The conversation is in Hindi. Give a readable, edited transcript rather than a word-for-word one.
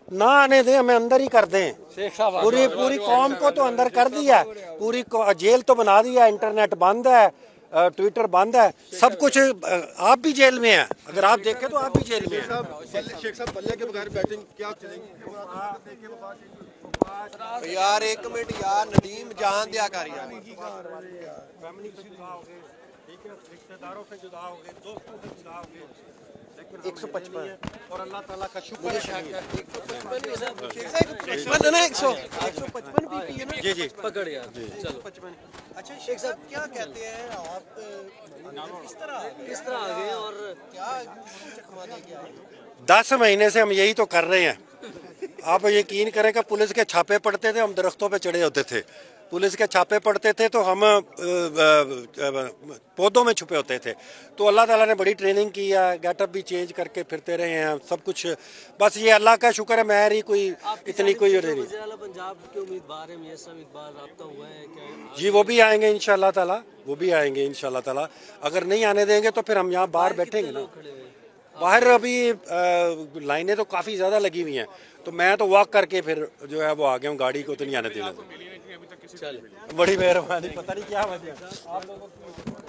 ना आने दें, हमें अंदर ही कर दें। पूरी पूरी कौम को तो अंदर कर दिया, पूरी जेल तो बना दिया, इंटरनेट बंद है, ट्विटर बंद है, सब कुछ। आप भी जेल में हैं, अगर आप देखें तो आप भी जेल में हैं। शेख साहब बल्ले के बगैर बैटिंग क्या चलेंगे यार? एक मिनट यार, नदीम जान दिया कर यार। फैमिली से जुदा हो गए, ठीक है, रिश्तेदारों से जुदा हो गए, दोस्तों से जुदा हो गए, लेकिन 155 और अल्लाह ताला का शुक्र है। 155 बीपी है ना? जी जी पकड़ यार, चलो। अच्छा शेख साहब, क्या कहते हैं आप, किस तरह आ गए और क्या चकमा दे के आए? 10 महीने से हम यही तो कर रहे हैं। आप यकीन करें कि पुलिस के छापे पड़ते थे, हम दरख्तों पे चढ़े होते थे। पुलिस के छापे पड़ते थे तो हम पौधों में छुपे होते थे। तो अल्लाह ताला ने बड़ी ट्रेनिंग की है, गेटअप भी चेंज करके फिरते रहे हैं, सब कुछ। बस ये अल्लाह का शुक्र है, मेहर ही कोई इतनी कोई नहीं। पंजाब के उम्मीदवार है मियां साहब, इकबाल राब्ता हुआ है क्या? जी वो भी आएंगे इंशाल्लाह ताला, वो भी आएंगे इंशाल्लाह ताला। अगर नहीं आने देंगे तो फिर हम यहाँ बाहर बैठेंगे ना। बाहर अभी लाइनें तो काफ़ी ज़्यादा लगी हुई हैं, तो मैं तो वॉक करके फिर जो है वो आ गया हूँ, गाड़ी को तो नहीं आने देना। बड़ी मेहरबानी, पता नहीं क्या वजह आप लोगों की।